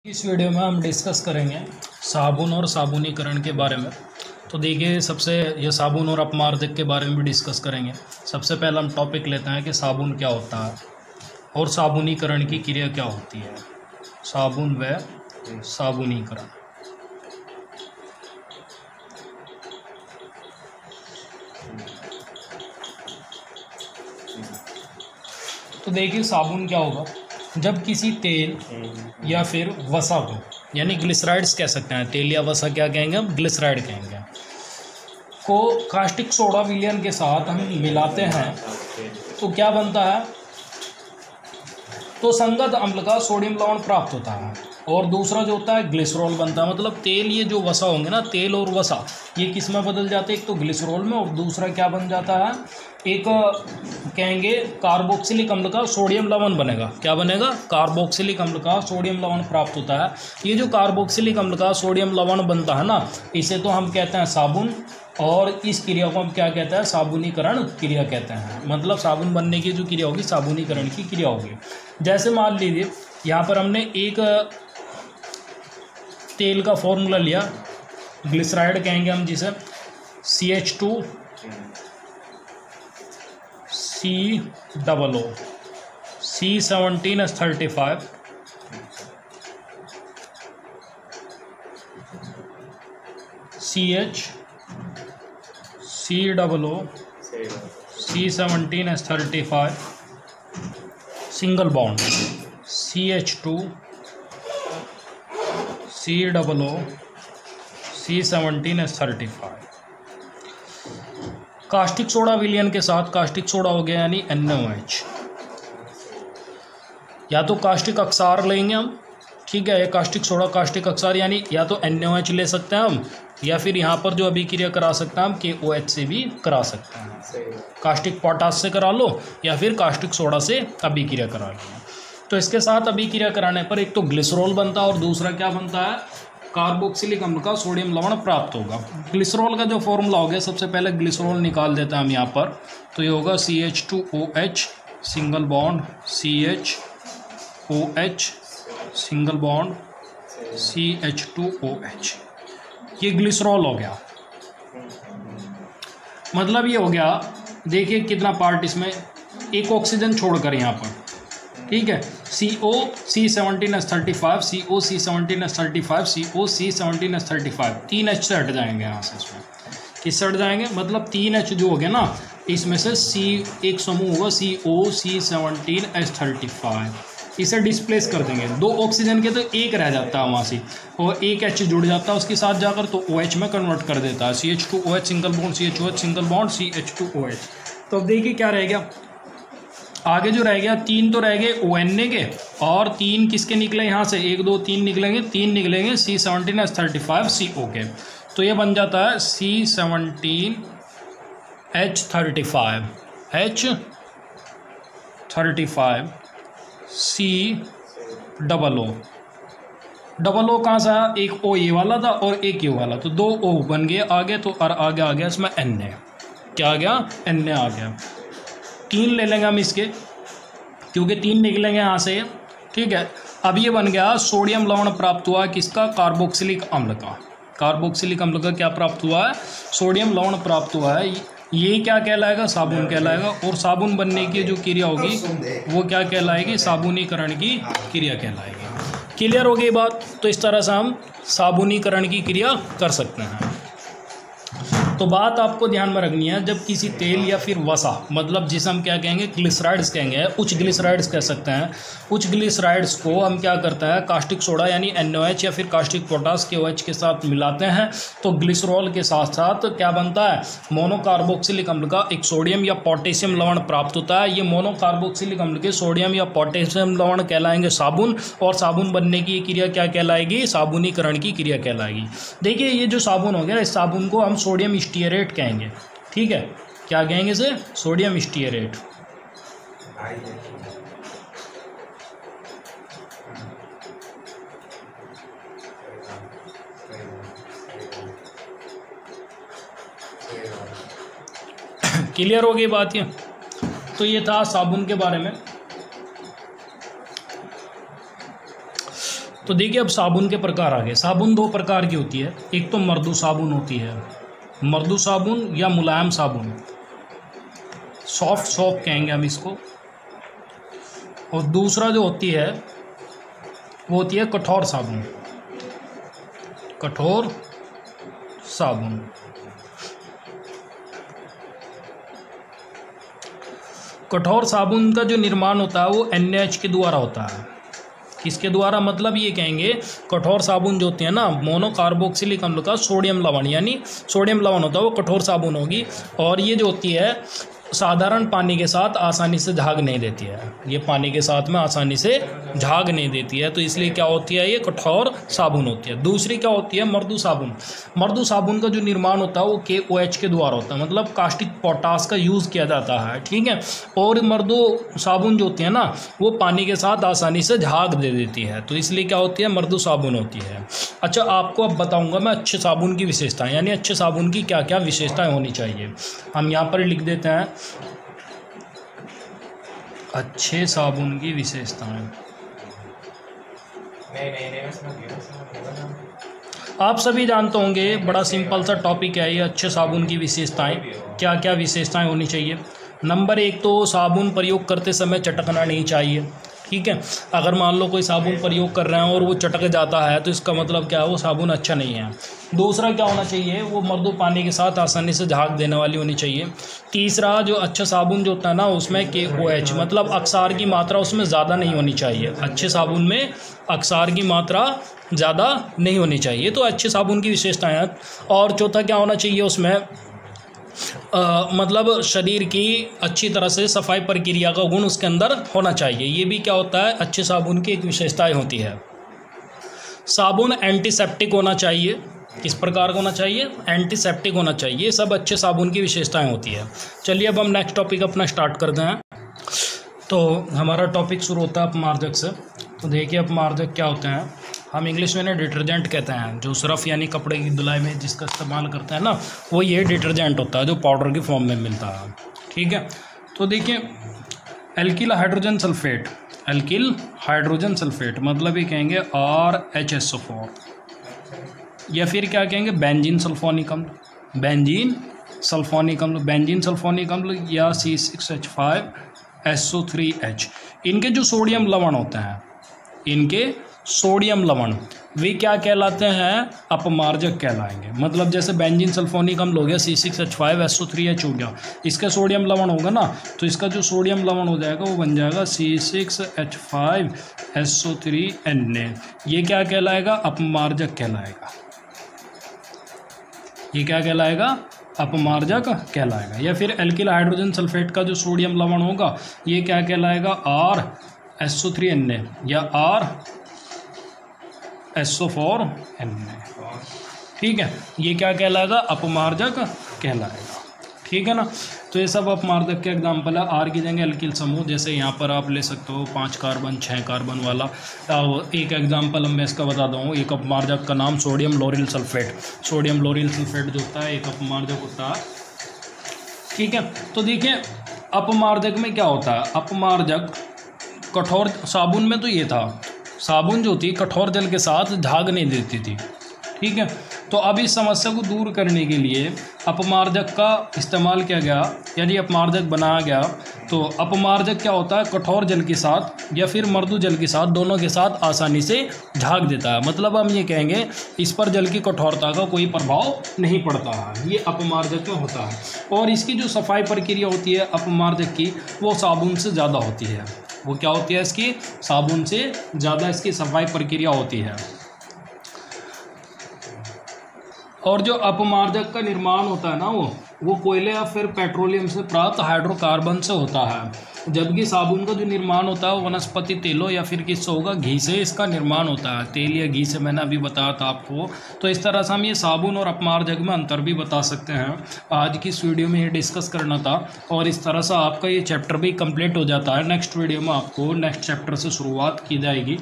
इस वीडियो में हम डिस्कस करेंगे साबुन और साबुनीकरण के बारे में। तो देखिए, सबसे ये साबुन और अपमार्जक के बारे में भी डिस्कस करेंगे। सबसे पहला हम टॉपिक लेते हैं कि साबुन क्या होता है और साबुनीकरण की क्रिया क्या होती है। साबुन व साबुनीकरण। तो देखिए, साबुन क्या होगा, जब किसी तेल या फिर वसा को, यानी ग्लिसराइड्स कह सकते हैं, तेल या वसा क्या कहेंगे हम, ग्लिसराइड कहेंगे, को कास्टिक सोडा विलयन के साथ हम मिलाते हैं तो क्या बनता है, तो संगत अम्ल का सोडियम लवण प्राप्त होता है। और दूसरा जो होता है ग्लिसरॉल बनता है। मतलब तेल, ये जो वसा होंगे ना, तेल और वसा, ये किस में बदल जाते हैं, एक तो ग्लिसरॉल में और दूसरा क्या बन जाता है, एक कहेंगे कार्बोक्सिलिक अम्ल का सोडियम लवण बनेगा। क्या बनेगा, कार्बोक्सिलिक अम्ल का सोडियम लवण प्राप्त होता है। ये जो कार्बोक्सिलिक अम्ल का सोडियम लवण बनता है ना, इसे तो हम कहते हैं साबुन, और इस क्रिया को हम क्या कहते हैं, साबुनीकरण क्रिया कहते हैं। मतलब साबुन बनने की जो क्रिया होगी, साबुनीकरण की क्रिया होगी। जैसे मान लीजिए यहाँ पर हमने एक तेल का फॉर्मूला लिया, ग्लिसराइड कहेंगे हम जिसे, CH2 COO C17H35 CH COO C17H35 single bond CH2 COO C17H35। Caustic soda विलयन के साथ कास्टिक सोडा हो गया, यानी NaOH। या तो कास्टिक अक्सार लेंगे हम, ठीक है, कास्टिक सोडा कास्टिक अक्सार, यानी या तो NaOH ले सकते हैं हम, या फिर यहाँ पर जो अभिक्रिया करा सकते हैं हम KOH से भी करा सकते हैं। कास्टिक पोटास से करा लो या फिर कास्टिक सोडा से अभिक्रिया करा लो। तो इसके साथ अभिक्रिया कराने पर एक तो ग्लिसरॉल बनता है और दूसरा क्या बनता है, कार्बोक्सिलिक अम्ल का सोडियम लवण प्राप्त होगा। ग्लिसरॉल का जो फॉर्मूला हो गया, सबसे पहले ग्लिसरॉल निकाल देते हैं हम यहाँ पर। तो ये होगा CH2OH single bond CHOH single bond CH2OH। ये ग्लिसरॉल हो गया। मतलब ये हो गया, देखिए कितना पार्ट इसमें, एक ऑक्सीजन छोड़कर यहाँ पर, ठीक है, CO C17H35 CO C17H35 CO C17H35, 3 H से हट जाएंगे यहाँ से। इसमें किससे हट जाएंगे, मतलब 3 H जो हो गया ना, इसमें से एक समूह होगा CO C17H35, इसे डिस्प्लेस कर देंगे। 2 ऑक्सीजन के तो एक रह जाता है वहाँ से, और एक H जुड़ जाता है उसके साथ जाकर, तो OH में कन्वर्ट कर देता है। CH2OH single bond CHOH single bond CH2OH। तो अब देखिए क्या रह गया, आगे जो रह गया, 3 तो रह गए ONA के, और 3 किसके निकले यहाँ से, 1 2 3 निकलेंगे, 3 निकलेंगे C17H35 CO के। तो ये बन जाता है C17H35 H35 COO। Double O कहाँ से आया, एक O ये वाला था और एक ये वाला, तो 2 O बन गए आगे, तो आगे आ गया इसमें Na। क्या आ गया, Na आ गया। 3 ले लेंगे हम इसके, क्योंकि 3 निकलेंगे यहाँ से, ठीक है। अब ये बन गया सोडियम लवण प्राप्त हुआ किसका, कार्बोक्सिलिक अम्ल का। कार्बोक्सिलिक अम्ल का क्या प्राप्त हुआ है, सोडियम लवण प्राप्त हुआ है। ये क्या कहलाएगा, साबुन कहलाएगा। और साबुन बनने की जो क्रिया होगी वो क्या कहलाएगी, साबुनीकरण की क्रिया कहलाएगी। क्लियर हो गई बात। तो इस तरह से हम साबुनीकरण की क्रिया कर सकते हैं। तो बात आपको ध्यान में रखनी है, जब किसी तेल या फिर वसा, मतलब जिसे हम क्या कहेंगे, ग्लिसराइड्स कहेंगे, उच्च ग्लिसराइड्स कह सकते हैं, उच्च ग्लिसराइड्स को हम क्या करते हैं, कास्टिक सोडा यानी NaOH या फिर कास्टिक पोटास KOH के साथ मिलाते हैं, तो ग्लिसरॉल के साथ साथ क्या बनता है, मोनोकार्बोक्सिलिक अम्ल का एक सोडियम या पोटेशियम लवण प्राप्त होता है। ये मोनोकार्बोक्सिलिक अम्ल के सोडियम या पोटेशियम लवण कहलाएंगे साबुन, और साबुन बनने की क्रिया क्या कहलाएगी, साबुनीकरण की क्रिया कहलाएगी। देखिए, ये जो साबुन हो गया, इस साबुन को हम सोडियम स्टीयरेट कहेंगे, ठीक है। क्या कहेंगे इसे, सोडियम स्टीयरेट। क्लियर हो गई बात ये। तो ये था साबुन के बारे में। तो देखिए अब साबुन के प्रकार आ गए। साबुन दो प्रकार की होती है, एक तो मृदु साबुन होती है, मृदु साबुन या मुलायम साबुन, सॉफ्ट सोप कहेंगे हम इसको, और दूसरा जो होती है वो होती है कठोर साबुन, कठोर साबुन। कठोर साबुन का जो निर्माण होता है वो NaH के द्वारा होता है। किसके द्वारा, मतलब ये कहेंगे कठोर साबुन जो होती है ना, मोनोकार्बोक्सिलिक अम्ल का सोडियम लवण, यानी सोडियम लवण होता है, वो कठोर साबुन होगी। और ये जो होती है साधारण पानी के साथ आसानी से झाग नहीं देती है, ये पानी के साथ में आसानी से झाग नहीं देती है, तो इसलिए क्या होती है, ये कठोर साबुन होती है। दूसरी क्या होती है, मृदु साबुन। मृदु साबुन का जो निर्माण होता है वो KOH के द्वारा होता है, मतलब कास्टिक पोटास का यूज़ किया जाता है, ठीक है। और मृदु साबुन जो होती है ना वो पानी के साथ आसानी से झाग दे देती है, तो इसलिए क्या होती है, मृदु साबुन होती है। अच्छा, आपको अब बताऊँगा मैं अच्छे साबुन की विशेषताएँ, यानी अच्छे साबुन की क्या क्या विशेषताएँ होनी चाहिए। हम यहाँ पर लिख देते हैं अच्छे साबुन की विशेषताएं। आप सभी जानते होंगे, बड़ा सिंपल सा टॉपिक है ये, अच्छे साबुन की विशेषताएं। क्या क्या विशेषताएं होनी चाहिए। नंबर 1 तो साबुन प्रयोग करते समय चटकना नहीं चाहिए, ठीक है। अगर मान लो कोई साबुन प्रयोग कर रहे हैं और वो चटक जाता है तो इसका मतलब क्या है, वो साबुन अच्छा नहीं है। दूसरा क्या होना चाहिए, वो मृदु पानी के साथ आसानी से झाग देने वाली होनी चाहिए। तीसरा, जो अच्छा साबुन जो होता है ना उसमें KOH मतलब अक्सार की मात्रा उसमें ज़्यादा नहीं होनी चाहिए। अच्छे साबुन में अक्सार की मात्रा ज़्यादा नहीं होनी चाहिए, तो अच्छे साबुन की विशेषताएँ हैं। और चौथा क्या होना चाहिए उसमें, मतलब शरीर की अच्छी तरह से सफाई प्रक्रिया का गुण उसके अंदर होना चाहिए। ये भी क्या होता है, अच्छे साबुन की एक विशेषताएं होती है। साबुन एंटीसेप्टिक होना चाहिए। किस प्रकार का होना चाहिए, एंटीसेप्टिक होना चाहिए। सब अच्छे साबुन की विशेषताएं होती है। चलिए अब हम नेक्स्ट टॉपिक अपना स्टार्ट करते हैं। तो हमारा टॉपिक शुरू होता है अपमार्जक से। तो देखिए अपमार्जक क्या होते हैं, हम इंग्लिश में ना डिटर्जेंट कहते हैं, जो सरफ यानी कपड़े की धुलाई में जिसका इस्तेमाल करते हैं ना, वो ये डिटर्जेंट होता है जो पाउडर की फॉर्म में मिलता है, ठीक है। तो देखिए alkyl hydrogen sulphate, alkyl hydrogen sulphate मतलब ये कहेंगे RHSO4, या फिर क्या कहेंगे बेंजीन सल्फोनिक अम्ल, बेंजीन सल्फोनिक अम्ल, बेंजीन सल्फोनिक अम्ल या C6H5SO3H। इनके जो सोडियम लवण होते हैं, इनके सोडियम लवण वे क्या कहलाते हैं, अपमार्जक कहलाएंगे। मतलब जैसे बेंजीन सल्फोनिक अम्ल हो गया, C6H5SO3H हो गया, इसका सोडियम लवण होगा ना, तो इसका जो सोडियम लवण हो जाएगा वो बन जाएगा C6H5SO3Na। ये क्या कहलाएगा, अपमार्जक कहलाएगा। ये क्या कहलाएगा, अपमार्जक कहलाएगा। या फिर एल्किल हाइड्रोजन सल्फेट का जो सोडियम लवण होगा ये क्या कहलाएगा, RSO3Na या RSO4Na, ठीक है। ये क्या कहलाएगा, अपमार्जक कहलाएगा, ठीक है ना। तो ये सब अपमार्जक के एग्जाम्पल है। R की जगह एल्किल समूह, जैसे यहाँ पर आप ले सकते हो 5 कार्बन 6 कार्बन वाला। एक एग्जाम्पल मैं इसका बता दूँ, एक अपमार्जक का नाम सोडियम लोरिल सल्फेट। सोडियम लोरिल सल्फेट जो होता है एक अपमार्जक होता है, ठीक है। तो देखिए अपमार्जक में क्या होता है, अपमार्जक कठोर साबुन में तो ये था, साबुन जो थी कठोर जल के साथ झाग नहीं देती थी, ठीक है। तो अब इस समस्या को दूर करने के लिए अपमार्जक का इस्तेमाल किया गया, यानी अपमार्जक बनाया गया। तो अपमार्जक क्या होता है, कठोर जल के साथ या फिर मृदु जल के साथ, दोनों के साथ आसानी से झाग देता है। मतलब हम ये कहेंगे इस पर जल की कठोरता का कोई प्रभाव नहीं पड़ता है, ये अपमार्जक में होता है। और इसकी जो सफाई प्रक्रिया होती है अपमार्जक की, वो साबुन से ज़्यादा होती है। वो क्या होती है, इसकी साबुन से ज़्यादा इसकी सफाई प्रक्रिया होती है। और जो अपमार्जक का निर्माण होता है ना वो कोयले या फिर पेट्रोलियम से प्राप्त हाइड्रोकार्बन से होता है, जबकि साबुन का जो निर्माण होता है वो वनस्पति तेलों या फिर किससे होगा, घी से इसका निर्माण होता है। तेल या घी से मैंने अभी बताया था आपको। तो इस तरह से हम ये साबुन और अपमार्जक में अंतर भी बता सकते हैं। आज की इस वीडियो में ये डिस्कस करना था, और इस तरह से आपका ये चैप्टर भी कंप्लीट हो जाता है। नेक्स्ट वीडियो में आपको नेक्स्ट चैप्टर से शुरुआत की जाएगी।